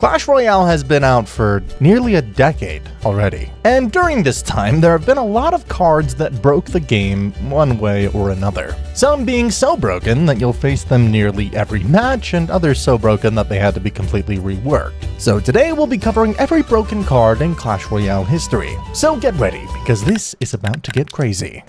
Clash Royale has been out for nearly a decade already, and during this time there have been a lot of cards that broke the game one way or another. Some being so broken that you'll face them nearly every match, and others so broken that they had to be completely reworked. So today we'll be covering every broken card in Clash Royale history. So get ready, because this is about to get crazy.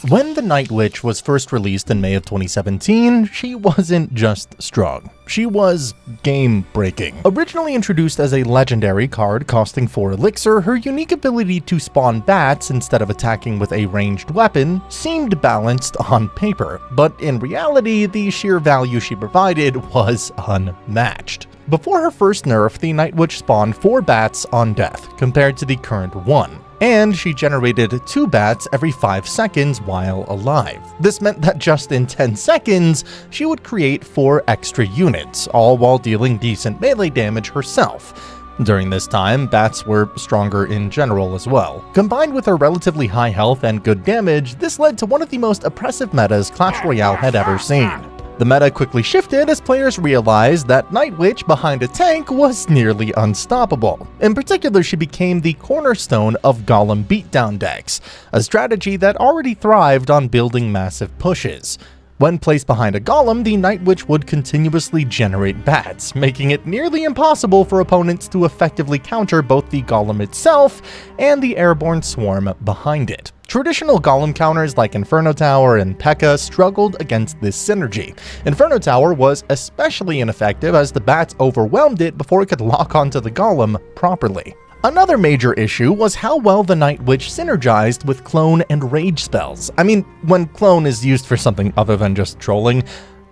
When the Night Witch was first released in May of 2017, she wasn't just strong. She was game-breaking. Originally introduced as a legendary card costing 4 elixir, her unique ability to spawn bats instead of attacking with a ranged weapon seemed balanced on paper, but in reality, the sheer value she provided was unmatched. Before her first nerf, the Night Witch spawned 4 bats on death, compared to the current 1. And she generated 2 bats every 5 seconds while alive. This meant that just in 10 seconds, she would create 4 extra units, all while dealing decent melee damage herself. During this time, bats were stronger in general as well. Combined with her relatively high health and good damage, this led to one of the most oppressive metas Clash Royale had ever seen. The meta quickly shifted as players realized that Night Witch behind a tank was nearly unstoppable. In particular, she became the cornerstone of Golem beatdown decks, a strategy that already thrived on building massive pushes. When placed behind a Golem, the Night Witch would continuously generate bats, making it nearly impossible for opponents to effectively counter both the Golem itself and the airborne swarm behind it. Traditional Golem counters like Inferno Tower and P.E.K.K.A. struggled against this synergy. Inferno Tower was especially ineffective as the bats overwhelmed it before it could lock onto the Golem properly. Another major issue was how well the Night Witch synergized with Clone and Rage spells. I mean, when Clone is used for something other than just trolling,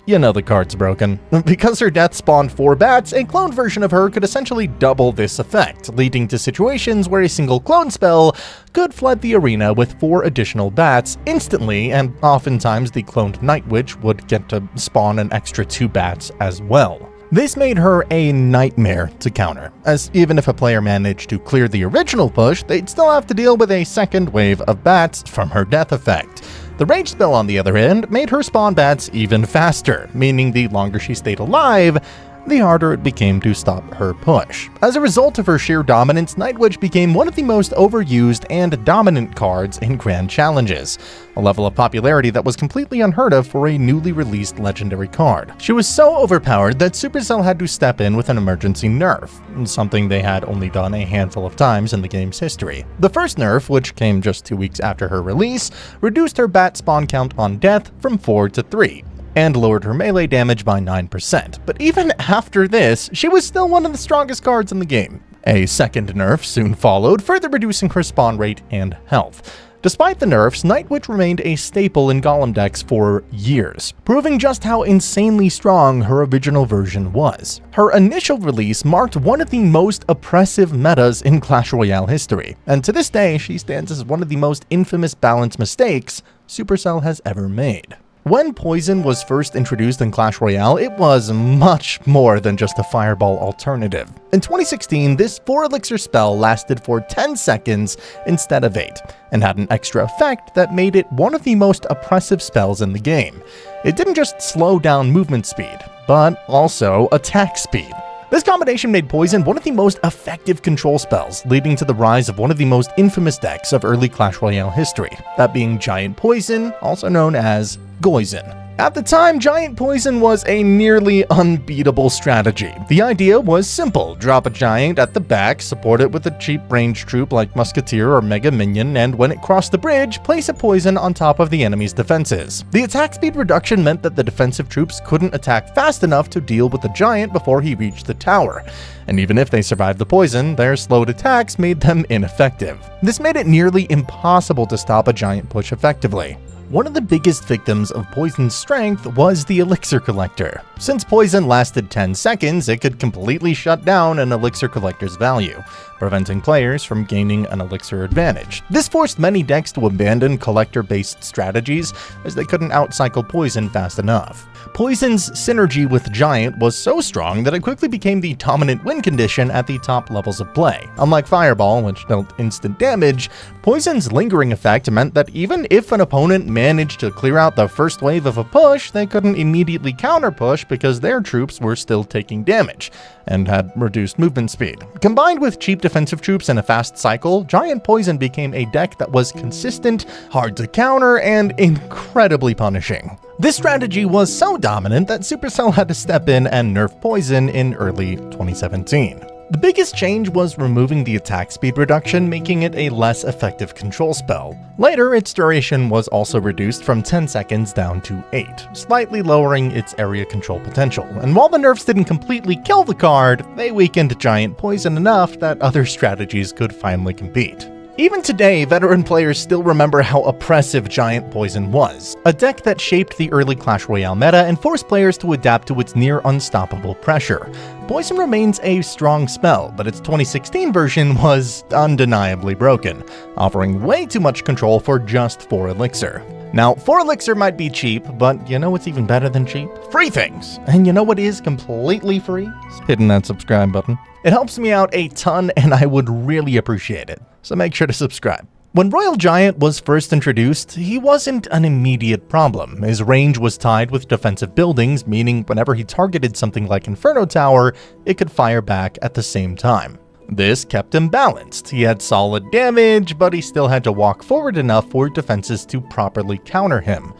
you know the card's broken. Because her death spawned 4 bats, a clone version of her could essentially double this effect, leading to situations where a single clone spell could flood the arena with 4 additional bats instantly, and oftentimes the cloned Night Witch would get to spawn an extra 2 bats as well. This made her a nightmare to counter, as even if a player managed to clear the original push, they'd still have to deal with a second wave of bats from her death effect. The Rage spell, on the other hand, made her spawn bats even faster, meaning the longer she stayed alive, the harder it became to stop her push. As a result of her sheer dominance, Night Witch became one of the most overused and dominant cards in Grand Challenges, a level of popularity that was completely unheard of for a newly released legendary card. She was so overpowered that Supercell had to step in with an emergency nerf, something they had only done a handful of times in the game's history. The first nerf, which came just 2 weeks after her release, reduced her bat spawn count on death from 4 to 3. And lowered her melee damage by 9%. But even after this, she was still one of the strongest cards in the game. A second nerf soon followed, further reducing her spawn rate and health. Despite the nerfs, Night Witch remained a staple in Golem decks for years, proving just how insanely strong her original version was. Her initial release marked one of the most oppressive metas in Clash Royale history, and to this day, she stands as one of the most infamous balance mistakes Supercell has ever made. When Poison was first introduced in Clash Royale, it was much more than just a fireball alternative. In 2016, this 4 elixir spell lasted for 10 seconds instead of 8, and had an extra effect that made it one of the most oppressive spells in the game. It didn't just slow down movement speed, but also attack speed. This combination made Poison one of the most effective control spells, leading to the rise of one of the most infamous decks of early Clash Royale history, that being Giant Poison, also known as Goizon. At the time, Giant Poison was a nearly unbeatable strategy. The idea was simple: drop a giant at the back, support it with a cheap range troop like Musketeer or Mega Minion, and when it crossed the bridge, place a poison on top of the enemy's defenses. The attack speed reduction meant that the defensive troops couldn't attack fast enough to deal with the giant before he reached the tower. And even if they survived the poison, their slowed attacks made them ineffective. This made it nearly impossible to stop a giant push effectively. One of the biggest victims of Poison's strength was the Elixir Collector. Since Poison lasted 10 seconds, it could completely shut down an Elixir Collector's value, preventing players from gaining an Elixir advantage. This forced many decks to abandon collector-based strategies, as they couldn't outcycle Poison fast enough. Poison's synergy with Giant was so strong that it quickly became the dominant win condition at the top levels of play. Unlike Fireball, which dealt instant damage, Poison's lingering effect meant that even if an opponent managed to clear out the first wave of a push, they couldn't immediately counter-push because their troops were still taking damage and had reduced movement speed. Combined with cheap defensive troops and a fast cycle, Giant Poison became a deck that was consistent, hard to counter, and incredibly punishing. This strategy was so dominant that Supercell had to step in and nerf Poison in early 2017. The biggest change was removing the attack speed reduction, making it a less effective control spell. Later, its duration was also reduced from 10 seconds down to 8, slightly lowering its area control potential. And while the nerfs didn't completely kill the card, they weakened Giant Poison enough that other strategies could finally compete. Even today, veteran players still remember how oppressive Giant Poison was, a deck that shaped the early Clash Royale meta and forced players to adapt to its near unstoppable pressure. Poison remains a strong spell, but its 2016 version was undeniably broken, offering way too much control for just 4 Elixir. Now, 4 Elixir might be cheap, but you know what's even better than cheap? Free things! And you know what is completely free? Hitting that subscribe button. It helps me out a ton and I would really appreciate it, so make sure to subscribe. When Royal Giant was first introduced, he wasn't an immediate problem. His range was tied with defensive buildings, meaning whenever he targeted something like Inferno Tower, it could fire back at the same time. This kept him balanced. He had solid damage, but he still had to walk forward enough for defenses to properly counter him.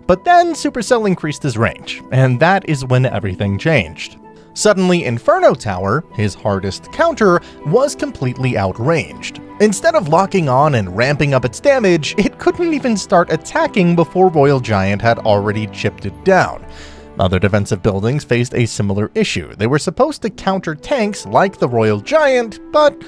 But then Supercell increased his range, and that is when everything changed. Suddenly, Inferno Tower, his hardest counter, was completely outranged. Instead of locking on and ramping up its damage, it couldn't even start attacking before Royal Giant had already chipped it down. Other defensive buildings faced a similar issue. They were supposed to counter tanks like the Royal Giant, but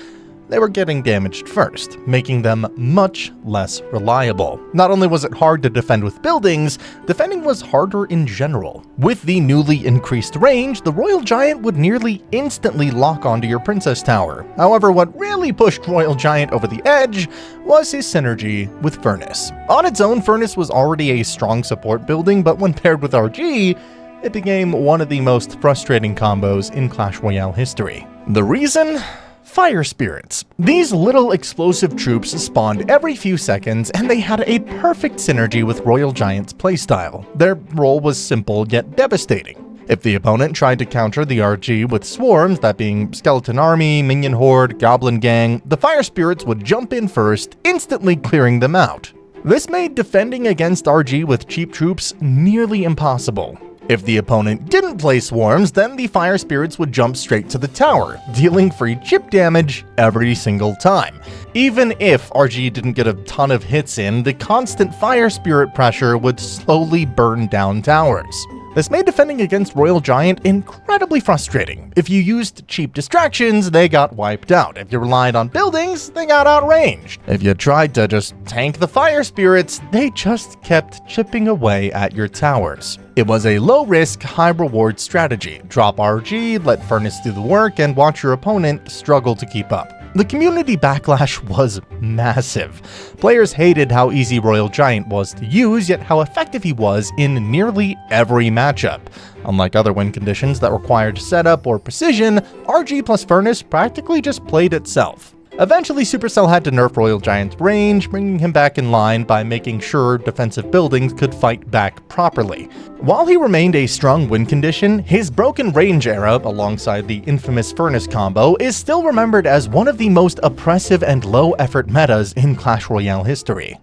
they were getting damaged first, making them much less reliable. Not only was it hard to defend with buildings, defending was harder in general. With the newly increased range, the Royal Giant would nearly instantly lock onto your Princess Tower. However, what really pushed Royal Giant over the edge was his synergy with Furnace. On its own, Furnace was already a strong support building, but when paired with RG, it became one of the most frustrating combos in Clash Royale history. The reason? Fire Spirits. These little explosive troops spawned every few seconds, and they had a perfect synergy with Royal Giant's playstyle. Their role was simple yet devastating. If the opponent tried to counter the RG with swarms, that being Skeleton Army, Minion Horde, Goblin Gang, the Fire Spirits would jump in first, instantly clearing them out. This made defending against RG with cheap troops nearly impossible. If the opponent didn't play swarms, then the Fire Spirits would jump straight to the tower, dealing free chip damage every single time. Even if RG didn't get a ton of hits in, the constant Fire Spirit pressure would slowly burn down towers. This made defending against Royal Giant incredibly frustrating. If you used cheap distractions, they got wiped out. If you relied on buildings, they got outranged. If you tried to just tank the Fire Spirits, they just kept chipping away at your towers. It was a low-risk, high-reward strategy. Drop RG, let Furnace do the work, and watch your opponent struggle to keep up. The community backlash was massive. Players hated how easy Royal Giant was to use, yet how effective he was in nearly every matchup. Unlike other win conditions that required setup or precision, RG plus Furnace practically just played itself. Eventually, Supercell had to nerf Royal Giant's range, bringing him back in line by making sure defensive buildings could fight back properly. While he remained a strong win condition, his broken range era, alongside the infamous Furnace combo, is still remembered as one of the most oppressive and low-effort metas in Clash Royale history.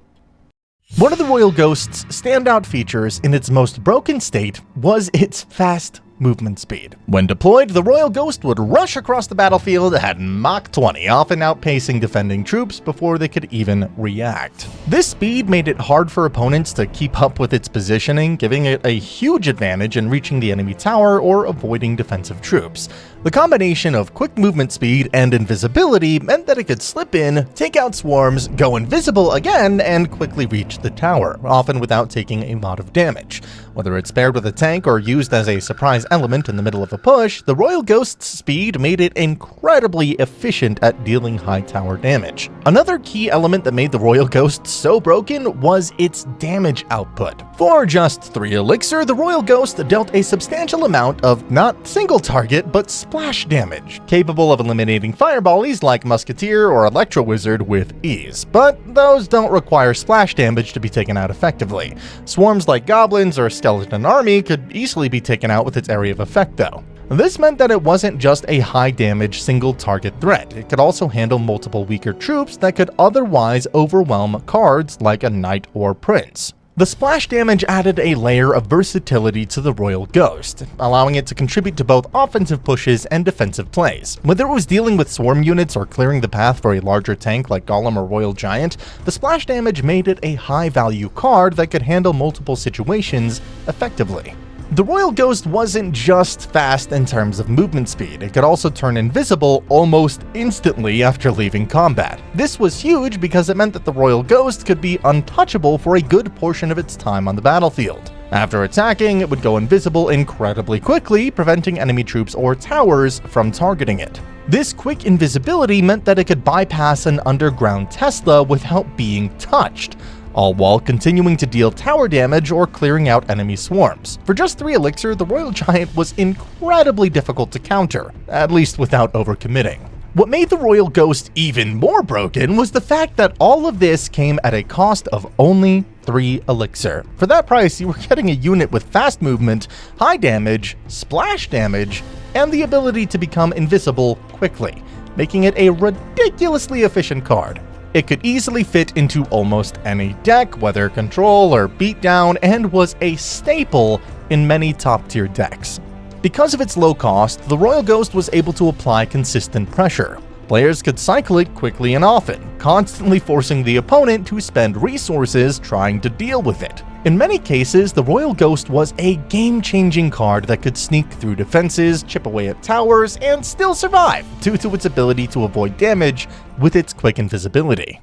One of the Royal Ghost's standout features in its most broken state was its fast movement speed. When deployed, the Royal Ghost would rush across the battlefield at Mach 20, often outpacing defending troops before they could even react. This speed made it hard for opponents to keep up with its positioning, giving it a huge advantage in reaching the enemy tower or avoiding defensive troops. The combination of quick movement speed and invisibility meant that it could slip in, take out swarms, go invisible again, and quickly reach the tower, often without taking a lot of damage. Whether it's paired with a tank or used as a surprise surprise element in the middle of a push, the Royal Ghost's speed made it incredibly efficient at dealing high tower damage. Another key element that made the Royal Ghost so broken was its damage output. For just 3 Elixir, the Royal Ghost dealt a substantial amount of not single target, but splash damage, capable of eliminating fireballies like Musketeer or Electro Wizard with ease, but those don't require splash damage to be taken out effectively. Swarms like Goblins or Skeleton Army could easily be taken out with its area of effect though. This meant that it wasn't just a high damage single target threat, it could also handle multiple weaker troops that could otherwise overwhelm cards like a Knight or Prince. The splash damage added a layer of versatility to the Royal Ghost, allowing it to contribute to both offensive pushes and defensive plays. Whether it was dealing with swarm units or clearing the path for a larger tank like Golem or Royal Giant, the splash damage made it a high-value card that could handle multiple situations effectively. The Royal Ghost wasn't just fast in terms of movement speed, it could also turn invisible almost instantly after leaving combat. This was huge because it meant that the Royal Ghost could be untouchable for a good portion of its time on the battlefield. After attacking, it would go invisible incredibly quickly, preventing enemy troops or towers from targeting it. This quick invisibility meant that it could bypass an underground Tesla without being touched, all while continuing to deal tower damage or clearing out enemy swarms. For just 3 Elixir, the Royal Giant was incredibly difficult to counter, at least without overcommitting. What made the Royal Ghost even more broken was the fact that all of this came at a cost of only 3 Elixir. For that price, you were getting a unit with fast movement, high damage, splash damage, and the ability to become invisible quickly, making it a ridiculously efficient card. It could easily fit into almost any deck, whether control or beatdown, and was a staple in many top-tier decks. Because of its low cost, the Royal Ghost was able to apply consistent pressure. Players could cycle it quickly and often, constantly forcing the opponent to spend resources trying to deal with it. In many cases, the Royal Ghost was a game-changing card that could sneak through defenses, chip away at towers, and still survive due to its ability to avoid damage with its quick invisibility.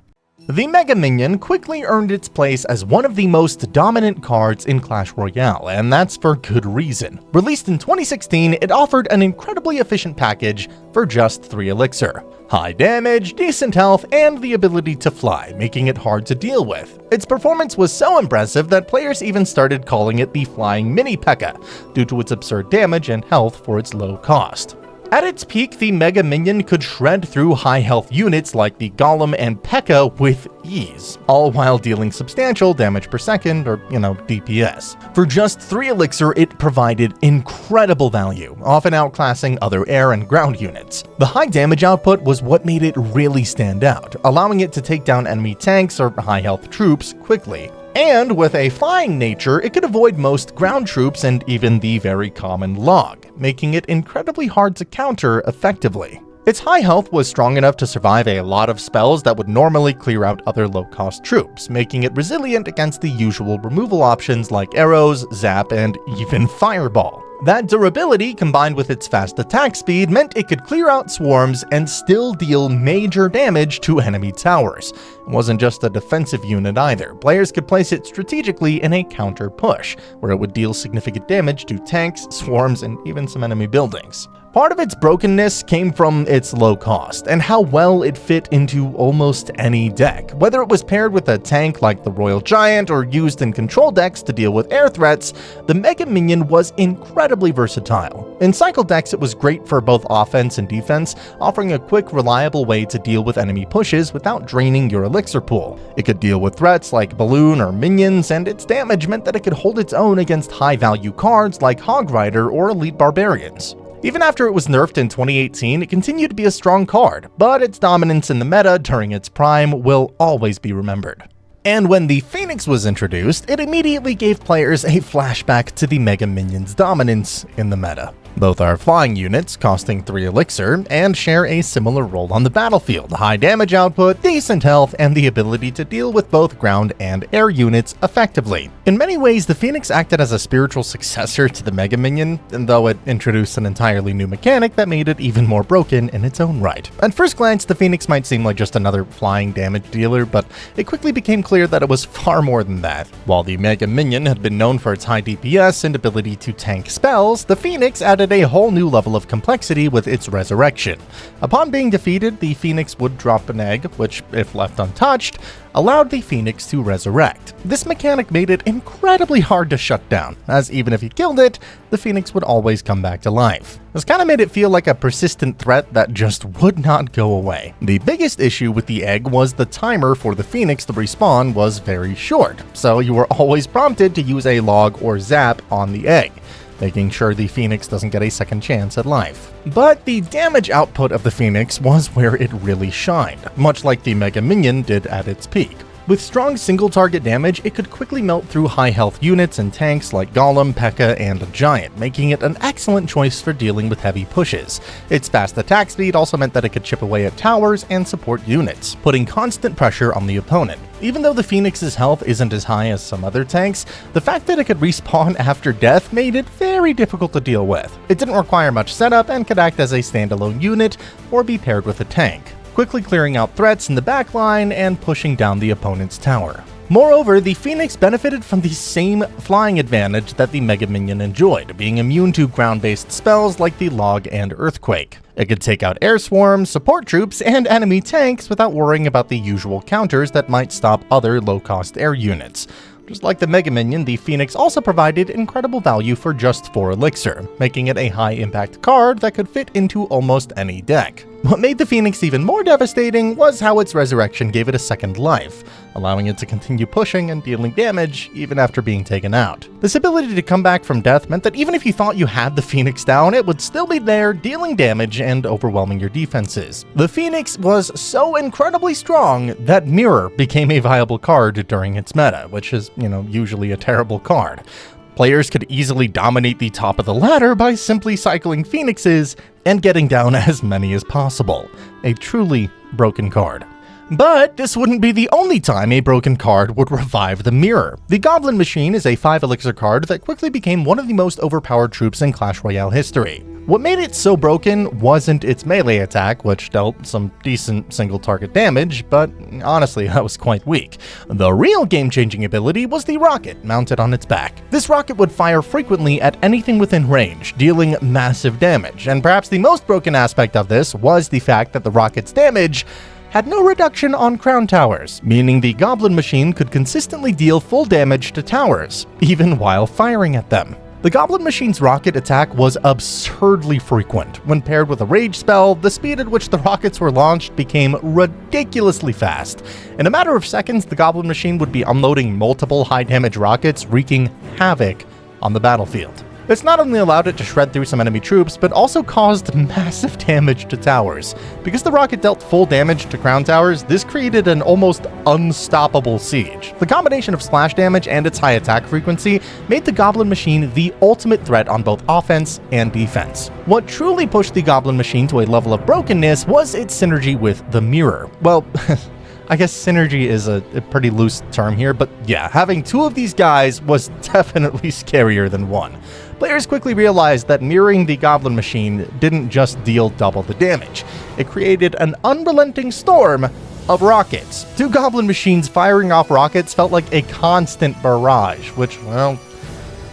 The Mega Minion quickly earned its place as one of the most dominant cards in Clash Royale, and that's for good reason. Released in 2016, it offered an incredibly efficient package for just 3 Elixir. High damage, decent health, and the ability to fly, making it hard to deal with. Its performance was so impressive that players even started calling it the Flying Mini P.E.K.K.A. due to its absurd damage and health for its low cost. At its peak, the Mega Minion could shred through high-health units like the Golem and P.E.K.K.A. with ease, all while dealing substantial damage per second, or, DPS. For just 3 Elixir, it provided incredible value, often outclassing other air and ground units. The high damage output was what made it really stand out, allowing it to take down enemy tanks or high-health troops quickly. And with a flying nature, it could avoid most ground troops and even the very common log, making it incredibly hard to counter effectively. Its high health was strong enough to survive a lot of spells that would normally clear out other low-cost troops, making it resilient against the usual removal options like arrows, zap, and even fireball. That durability, combined with its fast attack speed, meant it could clear out swarms and still deal major damage to enemy towers. It wasn't just a defensive unit either. Players could place it strategically in a counter push, where it would deal significant damage to tanks, swarms, and even some enemy buildings. Part of its brokenness came from its low cost, and how well it fit into almost any deck. Whether it was paired with a tank like the Royal Giant or used in control decks to deal with air threats, the Mega Minion was incredibly versatile. In cycle decks, it was great for both offense and defense, offering a quick, reliable way to deal with enemy pushes without draining your elixir pool. It could deal with threats like Balloon or Minions, and its damage meant that it could hold its own against high-value cards like Hog Rider or Elite Barbarians. Even after it was nerfed in 2018, it continued to be a strong card, but its dominance in the meta during its prime will always be remembered. And when the Phoenix was introduced, it immediately gave players a flashback to the Mega Minion's dominance in the meta. Both are flying units, costing 3 Elixir, and share a similar role on the battlefield: high damage output, decent health, and the ability to deal with both ground and air units effectively. In many ways, the Phoenix acted as a spiritual successor to the Mega Minion, and though it introduced an entirely new mechanic that made it even more broken in its own right. At first glance, the Phoenix might seem like just another flying damage dealer, but it quickly became clear that it was far more than that. While the Mega Minion had been known for its high DPS and ability to tank spells, the Phoenix added a whole new level of complexity with its resurrection. Upon being defeated, the Phoenix would drop an egg, which, if left untouched, allowed the Phoenix to resurrect. This mechanic made it incredibly hard to shut down, as even if you killed it, the Phoenix would always come back to life. This kind of made it feel like a persistent threat that just would not go away. The biggest issue with the egg was the timer for the Phoenix to respawn was very short, so you were always prompted to use a log or zap on the egg, making sure the Phoenix doesn't get a second chance at life. But the damage output of the Phoenix was where it really shined, much like the Mega Minion did at its peak. With strong single-target damage, it could quickly melt through high-health units and tanks like Golem, P.E.K.K.A, and Giant, making it an excellent choice for dealing with heavy pushes. Its fast attack speed also meant that it could chip away at towers and support units, putting constant pressure on the opponent. Even though the Phoenix's health isn't as high as some other tanks, the fact that it could respawn after death made it very difficult to deal with. It didn't require much setup and could act as a standalone unit or be paired with a tank, quickly clearing out threats in the backline and pushing down the opponent's tower. Moreover, the Phoenix benefited from the same flying advantage that the Mega Minion enjoyed, being immune to ground-based spells like the Log and Earthquake. It could take out air swarms, support troops, and enemy tanks without worrying about the usual counters that might stop other low-cost air units. Just like the Mega Minion, the Phoenix also provided incredible value for just 4 Elixir, making it a high-impact card that could fit into almost any deck. What made the Phoenix even more devastating was how its resurrection gave it a second life, allowing it to continue pushing and dealing damage even after being taken out. This ability to come back from death meant that even if you thought you had the Phoenix down, it would still be there, dealing damage and overwhelming your defenses. The Phoenix was so incredibly strong that Mirror became a viable card during its meta, which is, usually a terrible card. Players could easily dominate the top of the ladder by simply cycling Phoenixes and getting down as many as possible. A truly broken card. But this wouldn't be the only time a broken card would revive the Mirror. The Goblin Machine is a 5 Elixir card that quickly became one of the most overpowered troops in Clash Royale history. What made it so broken wasn't its melee attack, which dealt some decent single-target damage, but honestly, that was quite weak. The real game-changing ability was the rocket mounted on its back. This rocket would fire frequently at anything within range, dealing massive damage, and perhaps the most broken aspect of this was the fact that the rocket's damage had no reduction on crown towers, meaning the Goblin Machine could consistently deal full damage to towers, even while firing at them. The Goblin Machine's rocket attack was absurdly frequent. When paired with a rage spell, the speed at which the rockets were launched became ridiculously fast. In a matter of seconds, the Goblin Machine would be unloading multiple high-damage rockets, wreaking havoc on the battlefield. This not only allowed it to shred through some enemy troops, but also caused massive damage to towers. Because the rocket dealt full damage to crown towers, this created an almost unstoppable siege. The combination of splash damage and its high attack frequency made the Goblin Machine the ultimate threat on both offense and defense. What truly pushed the Goblin Machine to a level of brokenness was its synergy with the Mirror. Well, I guess synergy is a pretty loose term here, but yeah, having 2 of these guys was definitely scarier than 1. Players quickly realized that mirroring the Goblin Machine didn't just deal double the damage. It created an unrelenting storm of rockets. 2 Goblin Machines firing off rockets felt like a constant barrage, which, well,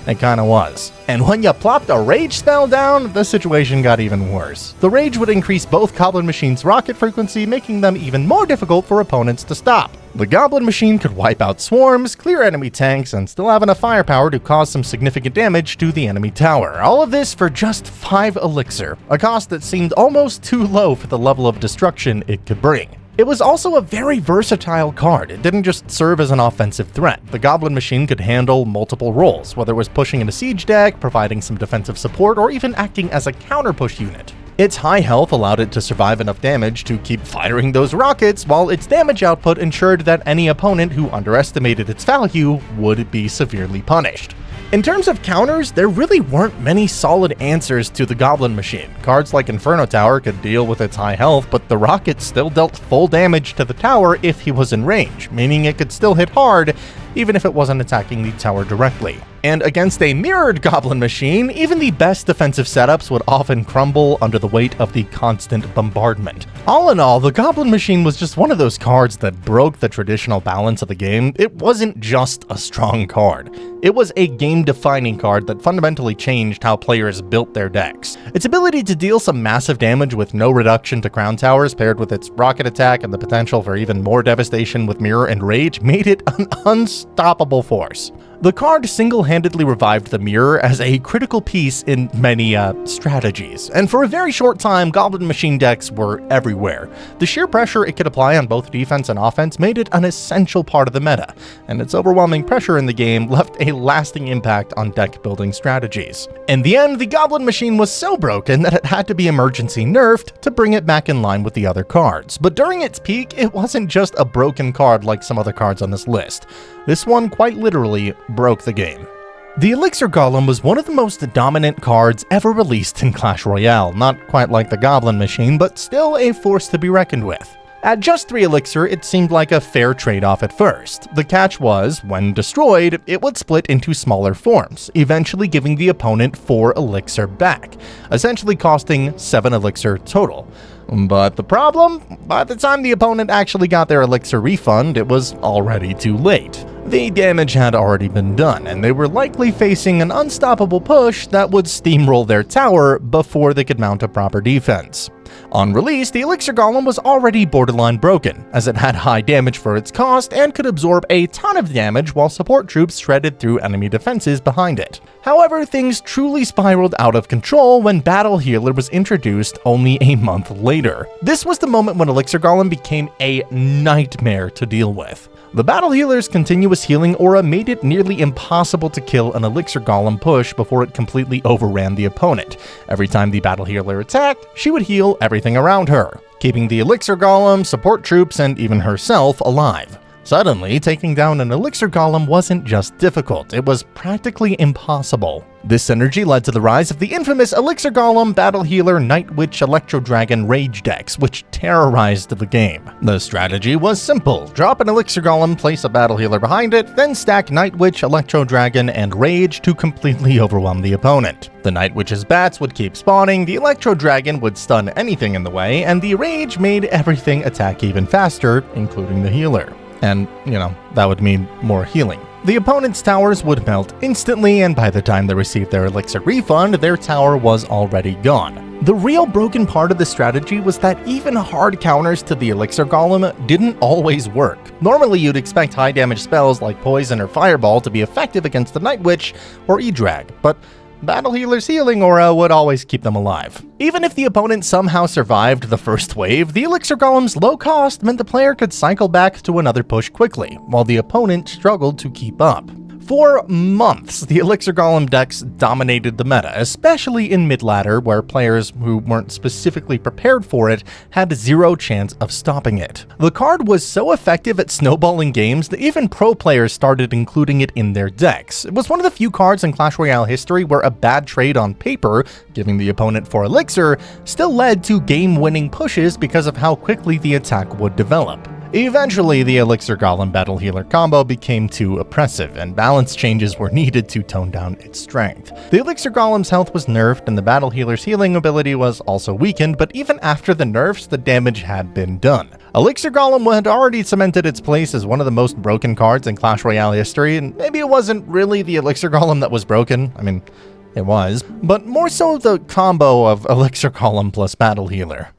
it kinda was. And when you plopped a rage spell down, the situation got even worse. The rage would increase both Goblin Machine's rocket frequency, making them even more difficult for opponents to stop. The Goblin Machine could wipe out swarms, clear enemy tanks, and still have enough firepower to cause some significant damage to the enemy tower. All of this for just 5 Elixir, a cost that seemed almost too low for the level of destruction it could bring. It was also a very versatile card. It didn't just serve as an offensive threat. The Goblin Machine could handle multiple roles, whether it was pushing in a siege deck, providing some defensive support, or even acting as a counter-push unit. Its high health allowed it to survive enough damage to keep firing those rockets, while its damage output ensured that any opponent who underestimated its value would be severely punished. In terms of counters, there really weren't many solid answers to the Goblin Machine. Cards like Inferno Tower could deal with its high health, but the rocket still dealt full damage to the tower if he was in range, meaning it could still hit hard even if it wasn't attacking the tower directly. And against a mirrored Goblin Machine, even the best defensive setups would often crumble under the weight of the constant bombardment. All in all, the Goblin Machine was just one of those cards that broke the traditional balance of the game. It wasn't just a strong card. It was a game-defining card that fundamentally changed how players built their decks. Its ability to deal some massive damage with no reduction to crown towers, paired with its rocket attack and the potential for even more devastation with Mirror and Rage, made it an unstoppable force. The card single-handedly revived the Mirror as a critical piece in many strategies, and for a very short time, Goblin Machine decks were everywhere. The sheer pressure it could apply on both defense and offense made it an essential part of the meta, and its overwhelming pressure in the game left a lasting impact on deck-building strategies. In the end, the Goblin Machine was so broken that it had to be emergency nerfed to bring it back in line with the other cards, but during its peak, it wasn't just a broken card like some other cards on this list. This one quite literally broke the game. The Elixir Golem was one of the most dominant cards ever released in Clash Royale, not quite like the Goblin Machine, but still a force to be reckoned with. At just 3 Elixir, it seemed like a fair trade-off at first. The catch was, when destroyed, it would split into smaller forms, eventually giving the opponent 4 Elixir back, essentially costing 7 Elixir total. But the problem? By the time the opponent actually got their Elixir refund, it was already too late. The damage had already been done, and they were likely facing an unstoppable push that would steamroll their tower before they could mount a proper defense. On release, the Elixir Golem was already borderline broken, as it had high damage for its cost and could absorb a ton of damage while support troops shredded through enemy defenses behind it. However, things truly spiraled out of control when Battle Healer was introduced only a month later. This was the moment when Elixir Golem became a nightmare to deal with. The Battle Healer's continuous healing aura made it nearly impossible to kill an Elixir Golem push before it completely overran the opponent. Every time the Battle Healer attacked, she would heal everything around her, keeping the Elixir Golem, support troops, and even herself alive. Suddenly, taking down an Elixir Golem wasn't just difficult, it was practically impossible. This synergy led to the rise of the infamous Elixir Golem, Battle Healer, Night Witch, Electro Dragon Rage decks, which terrorized the game. The strategy was simple: drop an Elixir Golem, place a Battle Healer behind it, then stack Night Witch, Electro Dragon, and Rage to completely overwhelm the opponent. The Night Witch's bats would keep spawning, the Electro Dragon would stun anything in the way, and the Rage made everything attack even faster, including the healer. And, that would mean more healing. The opponent's towers would melt instantly, and by the time they received their Elixir refund, their tower was already gone. The real broken part of the strategy was that even hard counters to the Elixir Golem didn't always work. Normally, you'd expect high damage spells like Poison or Fireball to be effective against the Night Witch or E-Drag, but Battle Healer's healing aura would always keep them alive. Even if the opponent somehow survived the first wave, the Elixir Golem's low cost meant the player could cycle back to another push quickly, while the opponent struggled to keep up. For months, the Elixir Golem decks dominated the meta, especially in mid-ladder, where players who weren't specifically prepared for it had zero chance of stopping it. The card was so effective at snowballing games that even pro players started including it in their decks. It was one of the few cards in Clash Royale history where a bad trade on paper, giving the opponent 4 Elixir, still led to game-winning pushes because of how quickly the attack would develop. Eventually, the Elixir Golem Battle Healer combo became too oppressive, and balance changes were needed to tone down its strength. The Elixir Golem's health was nerfed, and the Battle Healer's healing ability was also weakened, but even after the nerfs, the damage had been done. Elixir Golem had already cemented its place as one of the most broken cards in Clash Royale history, and maybe it wasn't really the Elixir Golem that was broken. I mean, it was, but more so the combo of Elixir Golem plus Battle Healer.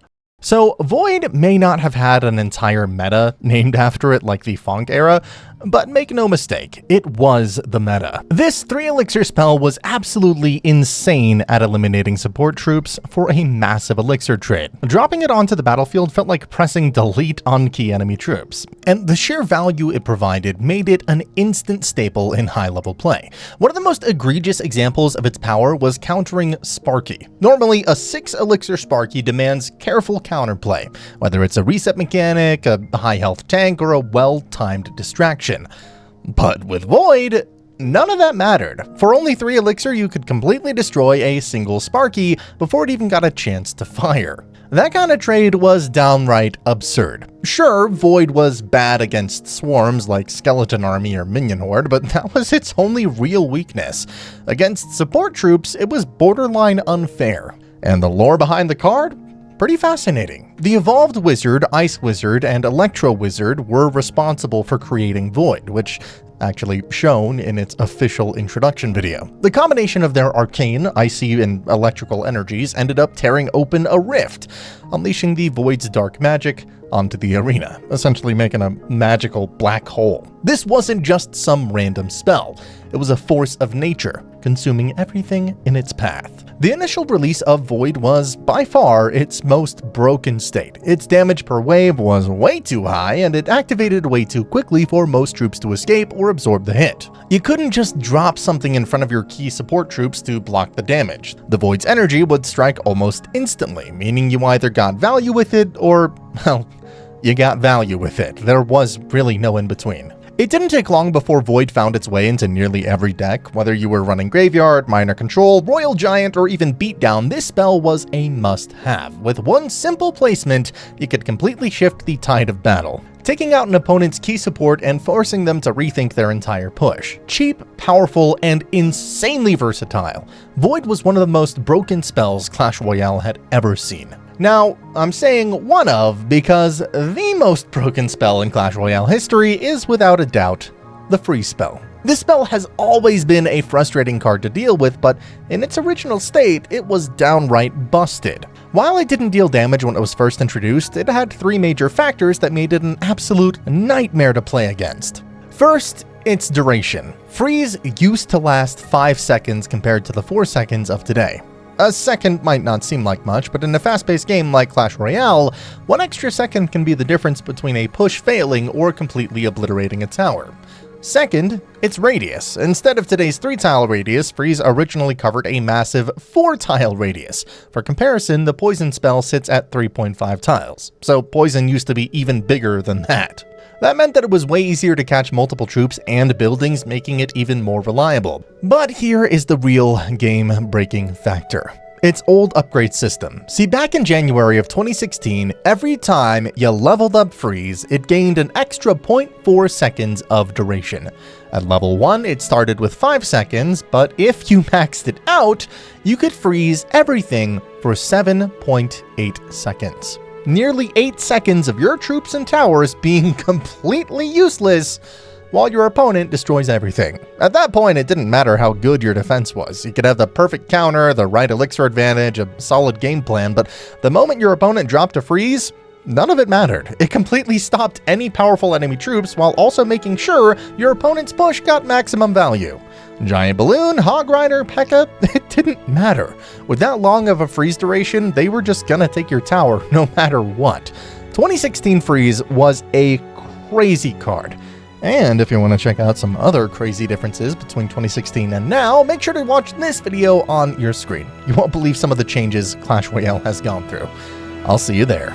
So, Void may not have had an entire meta named after it like the Funk era, but make no mistake, it was the meta. This 3 Elixir spell was absolutely insane at eliminating support troops for a massive Elixir trade. Dropping it onto the battlefield felt like pressing delete on key enemy troops, and the sheer value it provided made it an instant staple in high-level play. One of the most egregious examples of its power was countering Sparky. Normally, a 6 Elixir Sparky demands careful counterplay, whether it's a reset mechanic, a high-health tank, or a well-timed distraction. But with Void, none of that mattered. For only 3 Elixir, you could completely destroy a single Sparky before it even got a chance to fire. That kind of trade was downright absurd. Sure, Void was bad against swarms like Skeleton Army or Minion Horde, but that was its only real weakness. Against support troops, it was borderline unfair. And the lore behind the card? Pretty fascinating. The Evolved Wizard, Ice Wizard, and Electro Wizard were responsible for creating Void, which actually shown in its official introduction video. The combination of their arcane, icy, and electrical energies ended up tearing open a rift, unleashing the Void's dark magic onto the arena, essentially making a magical black hole. This wasn't just some random spell, it was a force of nature, consuming everything in its path. The initial release of Void was by far its most broken state. Its damage per wave was way too high, and it activated way too quickly for most troops to escape or absorb the hit. You couldn't just drop something in front of your key support troops to block the damage. The Void's energy would strike almost instantly, meaning you either got value with it or, well, you got value with it. There was really no in between. It didn't take long before Void found its way into nearly every deck. Whether you were running Graveyard, Minor Control, Royal Giant, or even Beatdown, this spell was a must-have. With one simple placement, you could completely shift the tide of battle, taking out an opponent's key support and forcing them to rethink their entire push. Cheap, powerful, and insanely versatile, Void was one of the most broken spells Clash Royale had ever seen. Now, I'm saying one of because the most broken spell in Clash Royale history is without a doubt the freeze spell. This spell has always been a frustrating card to deal with, but in its original state, it was downright busted. While it didn't deal damage when it was first introduced, it had 3 major factors that made it an absolute nightmare to play against. First, its duration. Freeze used to last 5 seconds compared to the 4 seconds of today. A second might not seem like much, but in a fast-paced game like Clash Royale, 1 extra second can be the difference between a push failing or completely obliterating a tower. Second, its radius. Instead of today's 3-tile radius, Freeze originally covered a massive 4-tile radius. For comparison, the Poison spell sits at 3.5 tiles, so Poison used to be even bigger than that. That meant that it was way easier to catch multiple troops and buildings, making it even more reliable. But here is the real game-breaking factor. Its old upgrade system. See, back in January of 2016, every time you leveled up Freeze, it gained an extra 0.4 seconds of duration. At level 1, it started with 5 seconds, but if you maxed it out, you could freeze everything for 7.8 seconds. Nearly 8 seconds of your troops and towers being completely useless while your opponent destroys everything. At that point, it didn't matter how good your defense was. You could have the perfect counter, the right elixir advantage, a solid game plan, but the moment your opponent dropped a freeze, none of it mattered. It completely stopped any powerful enemy troops while also making sure your opponent's push got maximum value. Giant Balloon, Hog Rider, P.E.K.K.A., it didn't matter. With that long of a freeze duration, they were just gonna take your tower no matter what. 2016 Freeze was a crazy card. And if you want to check out some other crazy differences between 2016 and now, make sure to watch this video on your screen. You won't believe some of the changes Clash Royale has gone through. I'll see you there.